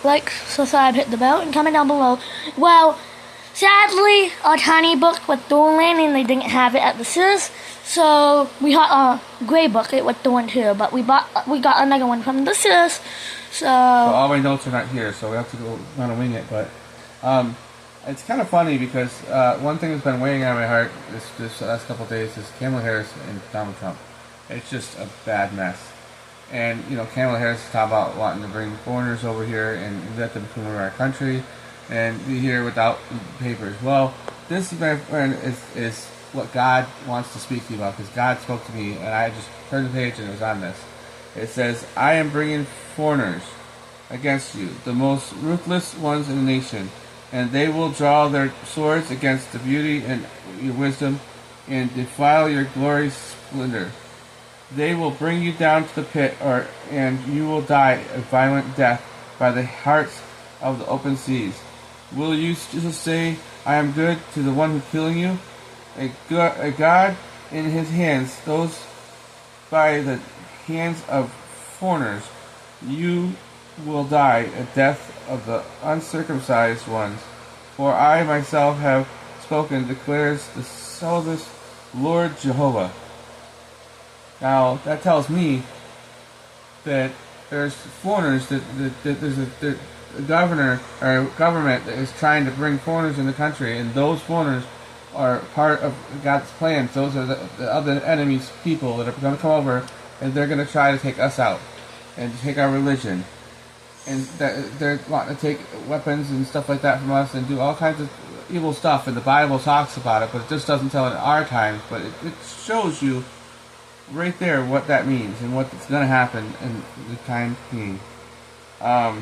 like, subscribe, hit the bell, and comment down below. Well, sadly, our tiny book was stolen and they didn't have it at the Sears. So we got a gray book. It was stolen too, but we got another one from the Sears. So all my notes are not here, so we have to go kind of wing it. But it's kind of funny because one thing that's been weighing on my heart this last couple of days is Kamala Harris and Donald Trump. It's just a bad mess. And, you know, Kamala Harris is talking about wanting to bring foreigners over here and let them come over our country and be here without papers. Well, this, my friend, is what God wants to speak to you about, because God spoke to me, and I just turned the page and it was on this. It says, I am bringing foreigners against you, the most ruthless ones in the nation, and they will draw their swords against the beauty and your wisdom and defile your glorious splendor. They will bring you down to the pit, and you will die a violent death by the hearts of the open seas. Will you just say, I am good to the one who's killing you? A God in his hands, those by the hands of foreigners, you will die a death of the uncircumcised ones. For I myself have spoken, declares the sovereign Lord Jehovah. Now, that tells me that there's foreigners, that there's a governor or government that is trying to bring foreigners in the country, and those foreigners are part of God's plans. Those are the other enemy's people that are going to come over, and they're going to try to take us out and to take our religion. And they're wanting to take weapons and stuff like that from us and do all kinds of evil stuff, and the Bible talks about it, but it just doesn't tell it in our times. But it shows you right there what that means and what's going to happen in the time being. And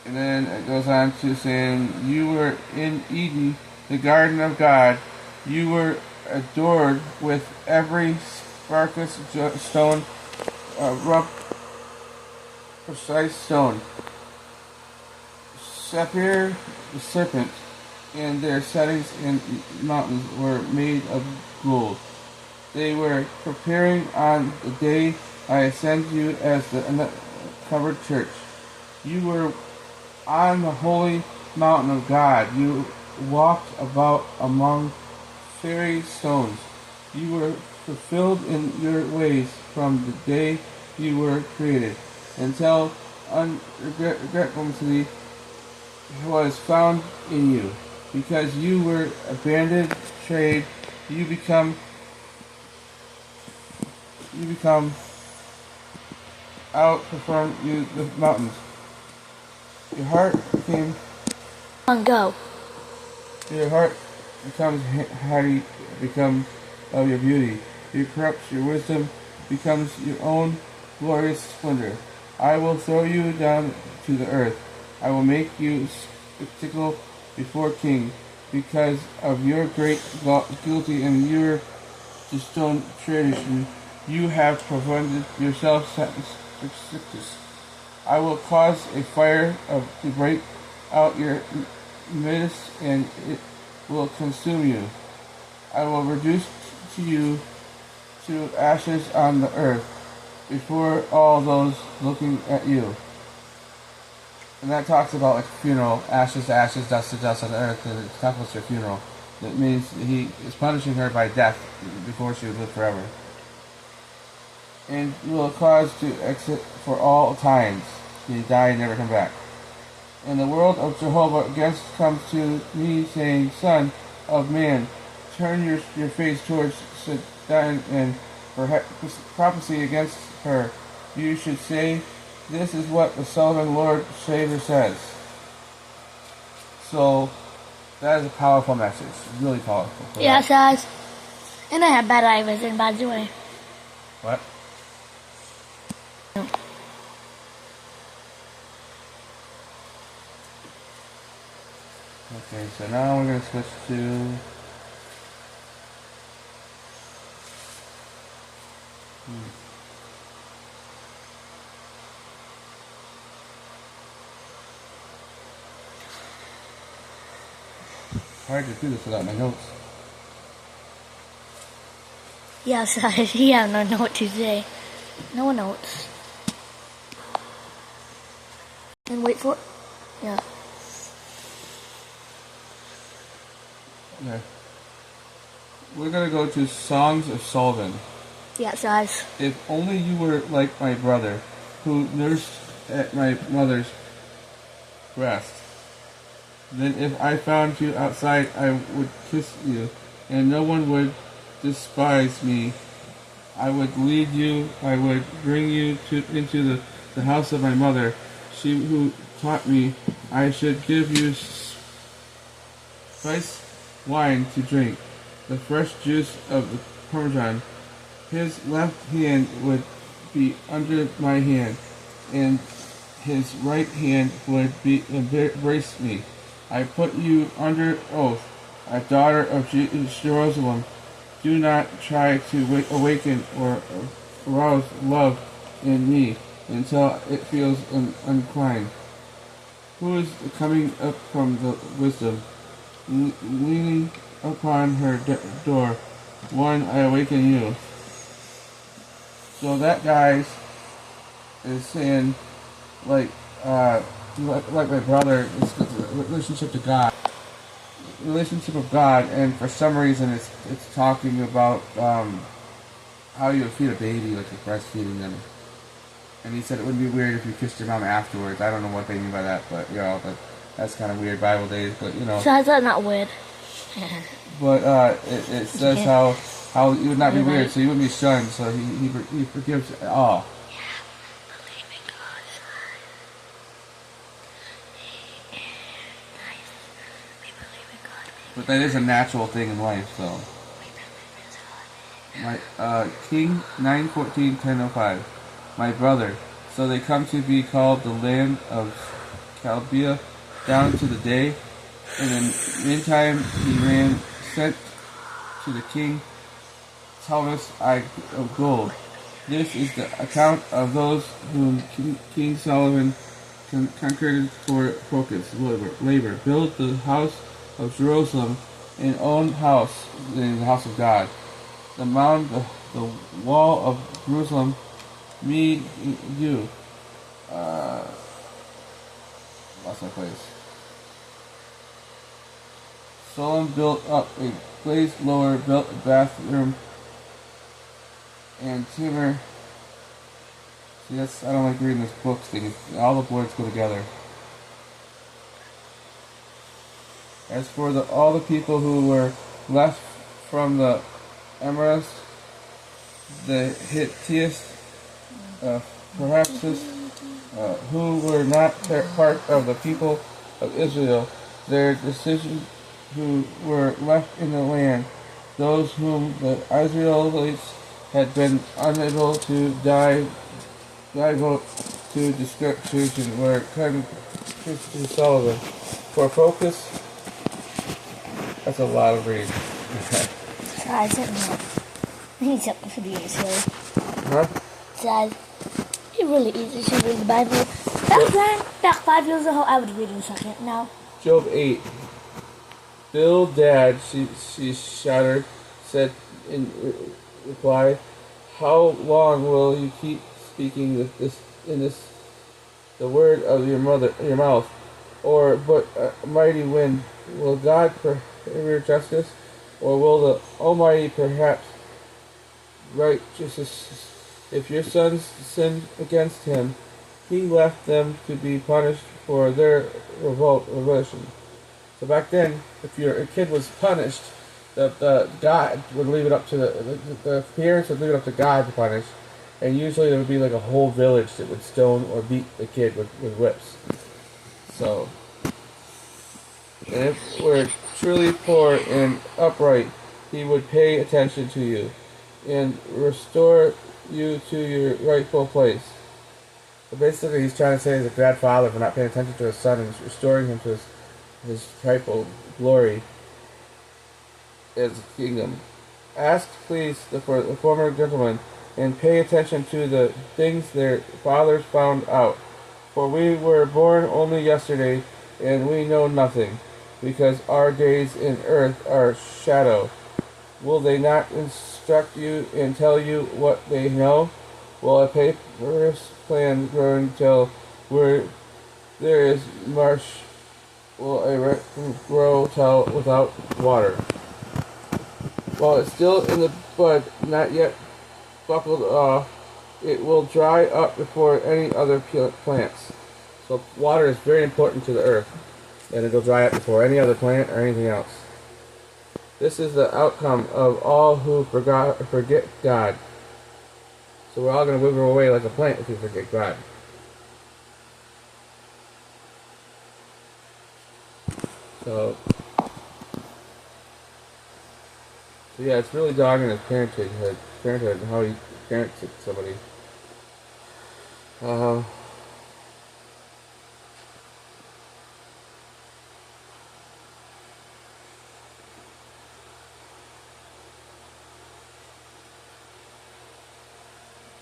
then it goes on to saying, you were in Eden, the garden of God. You were adored with every sparkless stone, rough, precise stone. Sapphire, the serpent, and their settings in mountains were made of gold. They were preparing on the day I ascend you as the covered church. You were on the holy mountain of God. You walked about among fairy stones. You were fulfilled in your ways from the day you were created, until unregretfully was found in you. Because you were abandoned, betrayed, you become outperform you the mountains. Your heart became go. Your heart becomes haughty, becomes of your beauty. You corrupts your wisdom, becomes your own glorious splendor. I will throw you down to the earth. I will make you spectacle before king, because of your great guilty and your stone tradition. You have provided yourself sentence. I will cause a fire to break out your midst, and it will consume you. I will reduce you to ashes on the earth before all those looking at you. And that talks about like a funeral, ashes to ashes, dust to dust on the earth, and it talks about your funeral. That means he is punishing her by death before she would live forever. And will cause to exit for all times. You die and never come back. And the world of Jehovah against comes to me, saying, Son of man, turn your face towards Satan and prophecy against her. You should say, this is what the sovereign Lord Savior says. So, that is a powerful message. Really powerful. Yeah, it does. And I have bad eye vision, by the way. What? Okay, so now we're going to switch to hard to do this without my notes. Yes, I don't know what to say. No notes. And wait for it. Yeah. Okay. We're gonna go to Songs of Solomon. Yeah, guys. If only you were like my brother, who nursed at my mother's breast. Then if I found you outside, I would kiss you, and no one would despise me. I would lead you, I would bring you into the house of my mother, she who taught me I should give you spiced wine to drink, the fresh juice of the pomegranate. His left hand would be under my hand, and his right hand would embrace me. I put you under oath, a daughter of Jerusalem. Do not try to awaken or arouse love in me until it feels inclined. Who is coming up from the wisdom, leaning upon her door? One, I awaken you. So that guy is saying, like my brother, it's a relationship to God, relationship of God, and for some reason it's talking about how you would feed a baby, like you're breastfeeding them. And he said it wouldn't be weird if you kissed your mom afterwards. I don't know what they mean by that, but that's kind of weird Bible days. But So is that not weird? But it says how you would not be weird, so you wouldn't be shunned. So he forgives all. But that is a natural thing in life, so. King 9:14-10:05. My brother. So they come to be called the land of Chaldea down to the day. In the meantime he sent to the king Thomas of gold. This is the account of those whom King Solomon conquered for focus, labor. Build the house of Jerusalem, an own house, in the house of God. The mound, the wall of Jerusalem, me, you. Lost my place. Solomon built up a glazed lower, built a bathroom, and timber. See, I don't like reading this book thing. All the words go together. As for all the people who were left from the Amorites, the Hittites, perhaps who were not part of the people of Israel, their decisions who were left in the land, those whom the Israelites had been unable to divulge to description, were come to Solomon for focus. That's a lot of reading. I didn't know. He's up for the easy. Huh? Says it really easy to read the Bible. Back 5 years ago, I would read in a second. Now. Job 8. Bill, Dad, she shuddered, said in reply, how long will you keep speaking the word of your mouth? Or but mighty wind, will God prohibit justice? Or will the Almighty perhaps right justice? If your sons sinned against him, he left them to be punished for their revolution. So back then, if a kid was punished, the God would leave it up to the parents would leave it up to God to punish, and usually there would be like a whole village that would stone or beat the kid with whips. So, and if we're truly poor and upright, he would pay attention to you and restore you to your rightful place. So basically, he's trying to say he's a bad father for not paying attention to his son and restoring him to his rightful glory as a kingdom. Ask, please, for the former gentlemen, and pay attention to the things their fathers found out. For we were born only yesterday, and we know nothing, because our days in earth are shadow. Will they not instruct you and tell you what they know? Will a paperless plan growing till we're there is marsh will erect grow without water. While it's still in the bud, not yet buckled off, it will dry up before any other plants. So water is very important to the earth, and it'll dry up before any other plant or anything else. This is the outcome of all who forget God. So we're all going to wither away like a plant if we forget God. So yeah, it's really dogging his parenthood and how he parents somebody.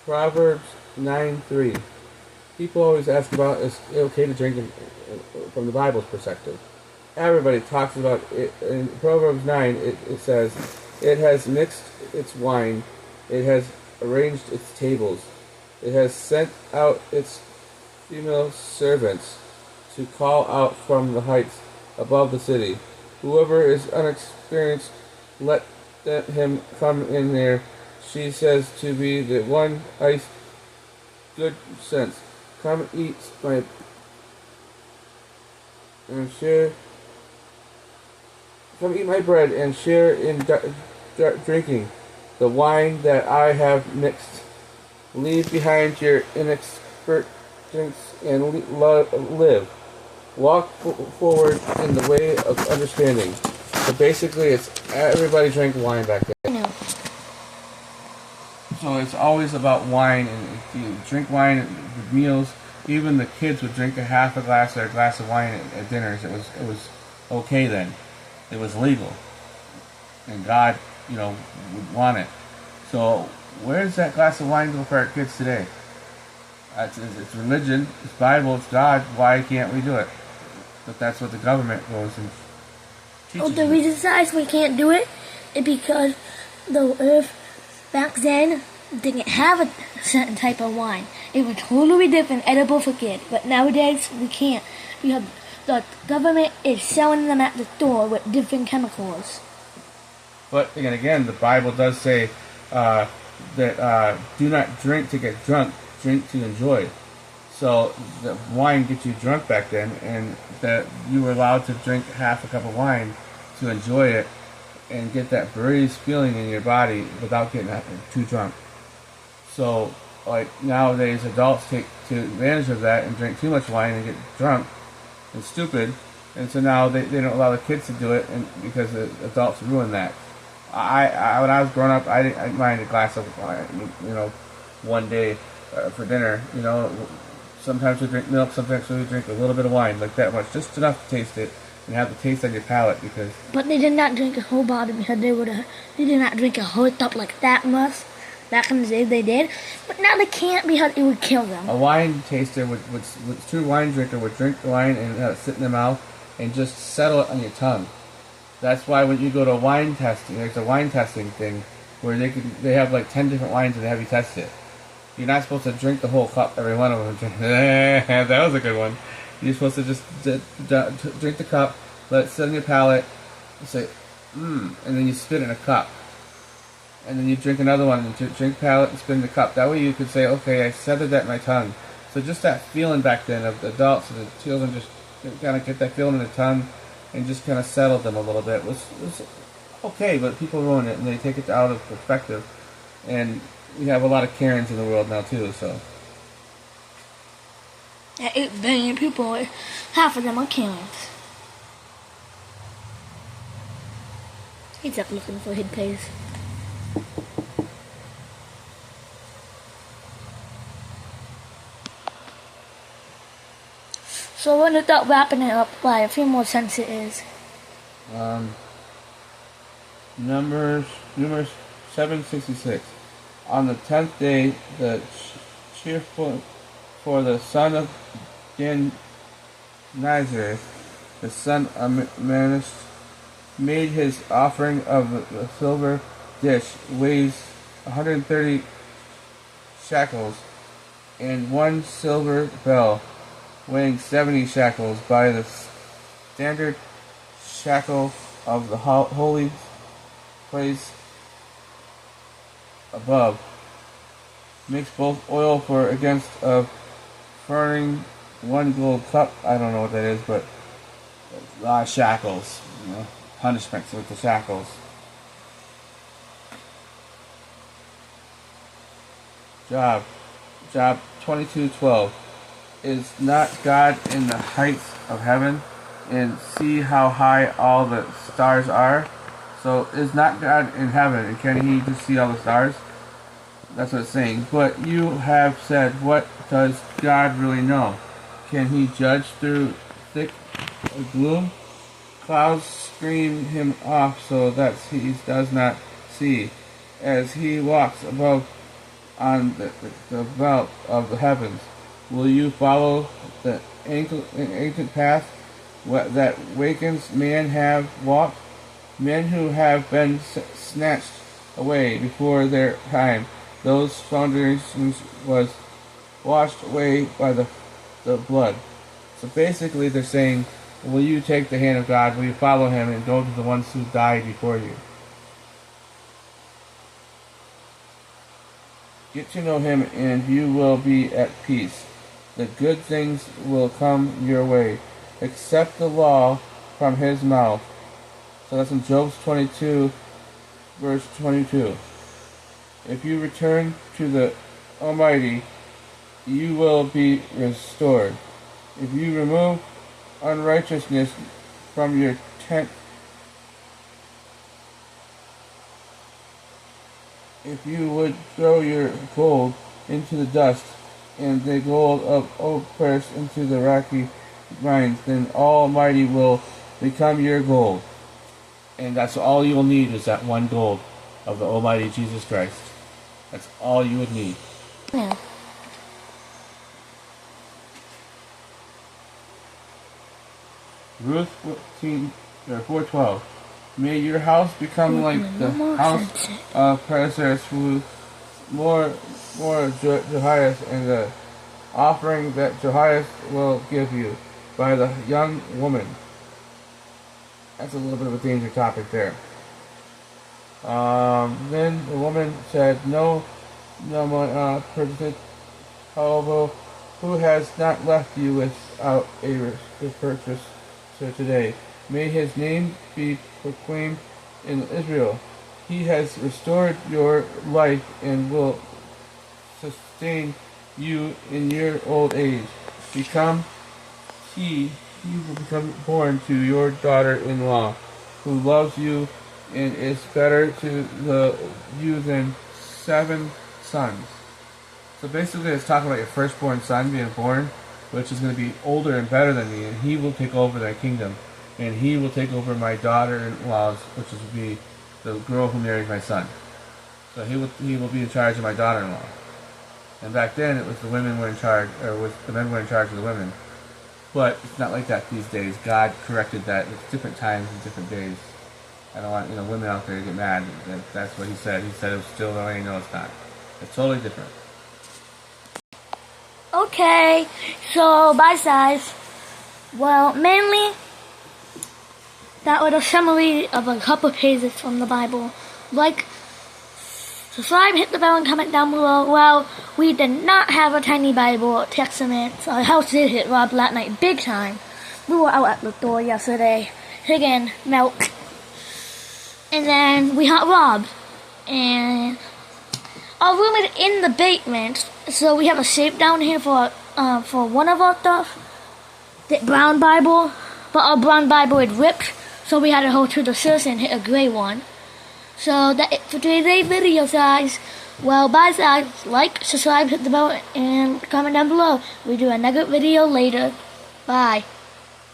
Proverbs 9:3. People always ask about, is it okay to drink from the Bible's perspective? Everybody talks about it. In Proverbs 9, it says, it has mixed its wine, it has arranged its tables, it has sent out its female servants to call out from the heights above the city. Whoever is unexperienced, let him come in there. She says to be the one iced good sense. Come eat my and share. Come eat my bread and share in drinking the wine that I have mixed. Leave behind your inexpert drinks and live. Walk forward in the way of understanding. So basically, it's everybody drank wine back then. No. So it's always about wine, and if you drink wine at meals, even the kids would drink half a glass or a glass of wine at dinners. It was okay then. It was legal, and God, would want it. So where's that glass of wine go for our kids today? It's religion, it's Bible, it's God. Why can't we do it? But that's what the government goes and teaches. The reason we can't do it is because the earth back then didn't have a certain type of wine. It was totally different, edible for kids. But nowadays we can't because the government is selling them at the store with different chemicals. But again, the Bible does say that do not drink to get drunk, drink to enjoy. So the wine gets you drunk back then, and that you were allowed to drink half a cup of wine to enjoy it and get that breeze feeling in your body without getting too drunk. So, like nowadays, adults take advantage of that and drink too much wine and get drunk and stupid, and so now they don't allow the kids to do it, and because the adults ruin that. I when I was growing up, I didn't mind a glass of wine, one day for dinner. Sometimes we drink milk, sometimes we drink a little bit of wine, like that much, just enough to taste it and have the taste on your palate. Because but they did not drink a whole bottle because they did not drink a whole cup like that much. Back in the day they did, but now they can't because it would kill them. A wine taster true wine drinker would drink the wine and let it sit in their mouth and just settle it on your tongue. That's why when you go to wine testing, there's a wine testing thing where they have like 10 different wines and they have you test it. You're not supposed to drink the whole cup, every one of them. That was a good one. You're supposed to just drink the cup, let it sit on your palate, and say, and then you spit in a cup. And then you drink another one, and drink palate and spit in the cup. That way you could say, okay, I centered that in my tongue. So just that feeling back then of the adults and the children just kind of get that feeling in their tongue and just kind of settled them a little bit. It was okay, but people ruin it and they take it out of perspective. And we have a lot of Karens in the world now too, so. 8 billion people, half of them are Karens. He's up looking for his place. So we're going to start wrapping it up by a few more sentences. Numbers 766. On the 10th day, the cheerful for the son of Nazareth, the son of Manis, made his offering of the silver dish, weighs 130 shekels, and 1 silver bell, weighing 70 shekels by the standard shackle of the holy place above. Mix both oil for against of burning 1 gold cup. I don't know what that is, but a lot of shackles. Punishments with the shackles. Job 22:12. Is not God in the heights of heaven, and see how high all the stars are? So is not God in heaven, and can he just see all the stars? That's what it's saying. But you have said, what does God really know? Can he judge through thick gloom? Clouds screen him off so that he does not see. As he walks above on the belt of the heavens, will you follow the ancient path that wakens man have walked? Men who have been snatched away before their time, those foundations was washed away by the blood. So basically they're saying, will you take the hand of God, will you follow him and go to the ones who died before you? Get to know him and you will be at peace. The good things will come your way. Accept the law from his mouth. So that's in Job 22, verse 22. If you return to the Almighty, you will be restored. If you remove unrighteousness from your tent, if you would throw your gold into the dust, and the gold of oppressed into the rocky mines, then Almighty will become your gold. And that's all you'll need is that 1 gold of the Almighty Jesus Christ. That's all you would need. Yeah. Ruth 4:12. May your house become like the house of Perez, who more Jehoias, and the offering that Jehoias will give you by the young woman. That's a little bit of a dangerous topic there. Then the woman said, No, however, who has not left you without a purchase today? May his name be proclaimed in Israel. He has restored your life and will sustain you in your old age. He will become born to your daughter-in-law, who loves you and is better to you than 7 sons. So basically it's talking about your firstborn son being born, which is going to be older and better than me, and he will take over that kingdom. And he will take over my daughter-in-laws, which will be the girl who married my son. So he will be in charge of my daughter-in-law. And back then it was the women were in charge, or the men were in charge of the women. But it's not like that these days. God corrected that. It's different times and different days. I don't want women out there to get mad. That's what he said. He said it was still the way. No, it's not. It's totally different. Okay, so bye guys. Well, mainly that was a summary of a couple pages from the Bible. Like, subscribe, hit the bell, and comment down below. Well, we did not have a tiny Bible Testament. So our house did hit Rob that night big time. We were out at the door yesterday, getting milk. And then we got robbed. And our room is in the basement, so we have a safe down here for one of our stuff, the brown Bible. But our brown Bible is ripped, so we had to go to the source and hit a gray one. So that's it for today's video, guys. Well, bye, guys. Like, subscribe, hit the bell, and comment down below. We do another video later. Bye.